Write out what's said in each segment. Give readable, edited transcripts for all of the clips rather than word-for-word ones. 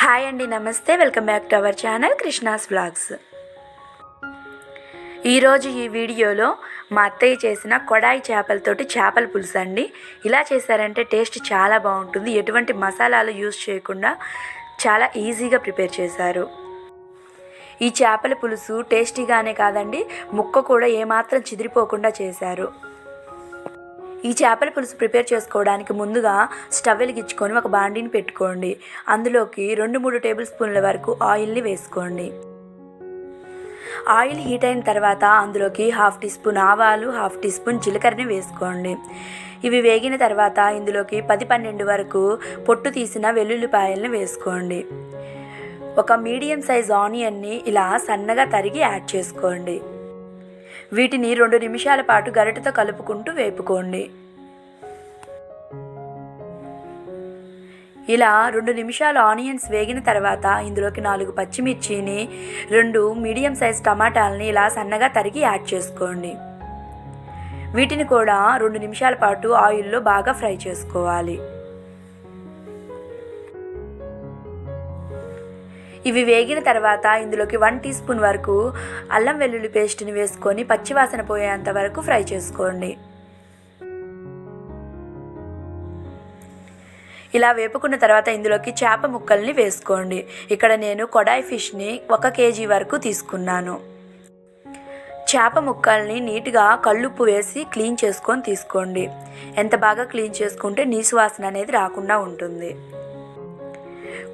Hi అండి, నమస్తే. Welcome back to our channel Krishna's vlogs. ఈరోజు ఈ వీడియోలో మా అత్తయ్య చేసిన కొడాయి చేపలతోటి చేపల పులుసు అండి. ఇలా చేశారంటే టేస్ట్ చాలా బాగుంటుంది. ఎటువంటి మసాలాలు యూజ్ చేయకుండా చాలా ఈజీగా ప్రిపేర్ చేశారు. ఈ చేపల పులుసు టేస్టీగానే కాదండి, ముక్క కూడా ఏమాత్రం చిదిరిపోకుండా చేశారు. ఈ చేపల పులుసు ప్రిపేర్ చేసుకోవడానికి ముందుగా స్టవ్ వెలిగించుకొని ఒక బాండీని పెట్టుకోండి. అందులోకి 2-3 టేబుల్ స్పూన్ల వరకు ఆయిల్ని వేసుకోండి. ఆయిల్ హీట్ అయిన తర్వాత అందులోకి 1/2 టీ స్పూన్ ఆవాలు, 1/2 టీ స్పూన్ జీలకర్రని వేసుకోండి. ఇవి వేగిన తర్వాత ఇందులోకి 10-12 వరకు పొట్టు తీసిన వెల్లుల్లిపాయలను వేసుకోండి. ఒక మీడియం సైజ్ ఆనియన్ని ఇలా సన్నగా తరిగి యాడ్ చేసుకోండి. వీటిని 2 నిమిషాల పాటు గరిటెతో కలుపుకుంటూ వేపుకోండి. ఇలా 2 నిమిషాలు ఆనియన్స్ వేగిన తర్వాత ఇందులోకి 4 పచ్చిమిర్చిని, 2 మీడియం సైజ్ టమాటాలని ఇలా సన్నగా తరిగి యాడ్ చేసుకోండి. వీటిని కూడా 2 నిమిషాల పాటు ఆయిల్లో బాగా ఫ్రై చేసుకోవాలి. ఇవి వేగిన తర్వాత ఇందులోకి 1 టీ స్పూన్ వరకు అల్లం వెల్లుల్లి పేస్ట్ని వేసుకొని పచ్చివాసన పోయేంత వరకు ఫ్రై చేసుకోండి. ఇలా వేపుకున్న తర్వాత ఇందులోకి చేప ముక్కల్ని వేసుకోండి. ఇక్కడ నేను కొడాయి ఫిష్ని 1 కేజీ వరకు తీసుకున్నాను. చేప ముక్కల్ని నీట్గా కల్లుప్పు వేసి క్లీన్ చేసుకొని తీసుకోండి. ఎంత బాగా క్లీన్ చేసుకుంటే నీసు వాసన అనేది రాకుండా ఉంటుంది.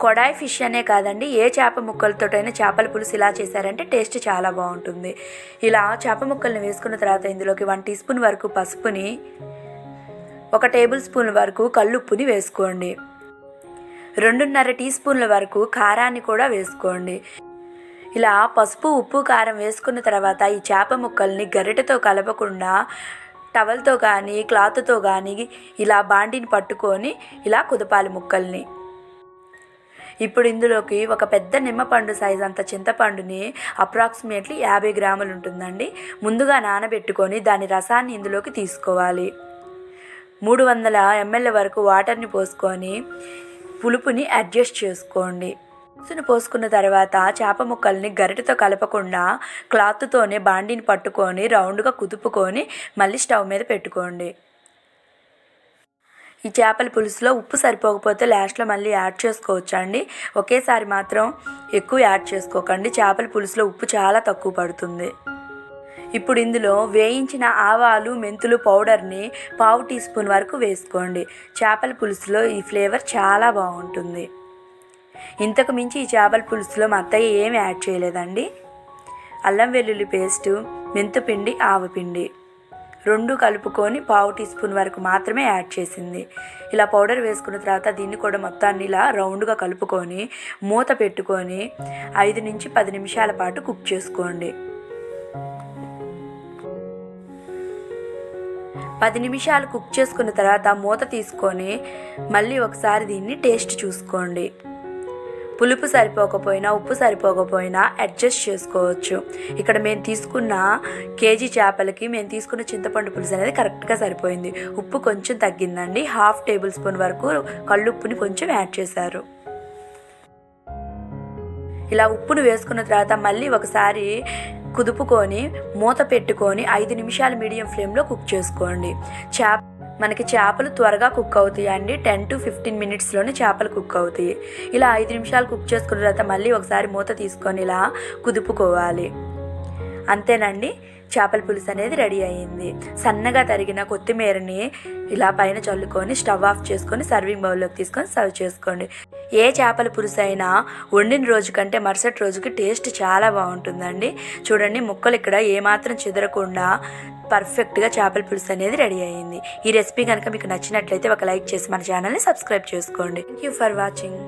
కొడాయి ఫిష్ అనే కాదండి, ఏ చేప ముక్కలతోటైనా చేపల పులుసు ఇలా చేశారంటే టేస్ట్ చాలా బాగుంటుంది. ఇలా చేప ముక్కల్ని వేసుకున్న తర్వాత ఇందులోకి 1 టీ స్పూన్ వరకు పసుపుని, 1 టేబుల్ స్పూన్ వరకు కల్లుప్పుని వేసుకోండి. 2.5 టీ స్పూన్ల వరకు కారాన్ని కూడా వేసుకోండి. ఇలా పసుపు, ఉప్పు, కారం వేసుకున్న తర్వాత ఈ చేప ముక్కల్ని గరిటెతో కలపకుండా టవల్తో కానీ క్లాత్తో కానీ ఇలా బాండీని పట్టుకొని ఇలా కుదపాలి ముక్కల్ని. ఇప్పుడు ఇందులోకి ఒక పెద్ద నిమ్మపండు సైజ్ అంత చింతపండుని అప్రాక్సిమేట్లీ 50 గ్రాములు ఉంటుందండి, ముందుగా నానబెట్టుకొని దాని రసాన్ని ఇందులోకి తీసుకోవాలి. 300 ml వరకు వాటర్ని పోసుకొని పులుపుని అడ్జస్ట్ చేసుకోండి. పులుసుని పోసుకున్న తర్వాత చేప ముక్కల్ని గరిటెతో కలపకుండా క్లాత్తోనే బాండీని పట్టుకొని రౌండ్గా కుదుపుకొని మళ్ళీ స్టవ్ మీద పెట్టుకోండి. ఈ చేపల పులుసులో ఉప్పు సరిపోకపోతే లాస్ట్లో మళ్ళీ యాడ్ చేసుకోవచ్చు అండి. ఒకేసారి మాత్రం ఎక్కువ యాడ్ చేసుకోకండి, చేపల పులుసులో ఉప్పు చాలా తక్కువ పడుతుంది. ఇప్పుడు ఇందులో వేయించిన ఆవాలు, మెంతులు పౌడర్ని 1/2 టీ స్పూన్ వరకు వేసుకోండి. చేపల పులుసులో ఈ ఫ్లేవర్ చాలా బాగుంటుంది. ఇంతకు మించి ఈ చేపల పులుసులో మా అత్తయ్య ఏమి యాడ్ చేయలేదండి. అల్లం వెల్లుల్లి పేస్టు, మెంతుపిండి, ఆవపిండి 2 కలుపుకొని 1/2 టీ స్పూన్ వరకు మాత్రమే యాడ్ చేసింది. ఇలా పౌడర్ వేసుకున్న తర్వాత దీన్ని కూడా మొత్తాన్ని ఇలా రౌండ్గా కలుపుకొని మూత పెట్టుకొని 5 నుంచి 10 నిమిషాల పాటు కుక్ చేసుకోండి. 10 నిమిషాలు కుక్ చేసుకున్న తర్వాత మూత తీసుకొని మళ్ళీ ఒకసారి దీన్ని టేస్ట్ చూసుకోండి. పులుపు సరిపోకపోయినా, ఉప్పు సరిపోకపోయినా అడ్జస్ట్ చేసుకోవచ్చు. ఇక్కడ మేము తీసుకున్న కేజీ చేపలకి మేము తీసుకున్న చింతపండు పులుసు అనేది కరెక్ట్గా సరిపోయింది. ఉప్పు కొంచెం తగ్గిందండి. 1/2 టేబుల్ స్పూన్ వరకు కల్లుప్పుని కొంచెం యాడ్ చేశారు. ఇలా ఉప్పును వేసుకున్న తర్వాత మళ్ళీ ఒకసారి కుదుపుకొని మూత పెట్టుకొని 5 నిమిషాలు మీడియం ఫ్లేమ్లో కుక్ చేసుకోండి. మనకి చేపలు త్వరగా కుక్ అవుతాయి అండి. 10 to 15 మినిట్స్లోనే చేపలు కుక్ అవుతాయి. ఇలా 5 నిమిషాలు కుక్ చేసుకున్న తర్వాత మళ్ళీ ఒకసారి మూత తీసుకొని ఇలా కుదుపుకోవాలి. అంతేనండి, చేపల పులుసు అనేది రెడీ అయ్యింది. సన్నగా తరిగిన కొత్తిమీరని ఇలా పైన చల్లుకొని స్టవ్ ఆఫ్ చేసుకొని సర్వింగ్ బౌల్లోకి తీసుకొని సర్వ్ చేసుకోండి. ఏ చేపల పులుసు అయినా వండిన రోజు కంటే మరుసటి రోజుకి టేస్ట్ చాలా బాగుంటుందండి. చూడండి, ముక్కలు ఇక్కడ ఏమాత్రం చెదరకుండా పర్ఫెక్ట్గా చేపల పులుసు అనేది రెడీ అయ్యింది. ఈ రెసిపీ కనుక మీకు నచ్చినట్లయితే ఒక లైక్ చేసి మన ఛానల్ని సబ్స్క్రైబ్ చేసుకోండి. Thank you for watching.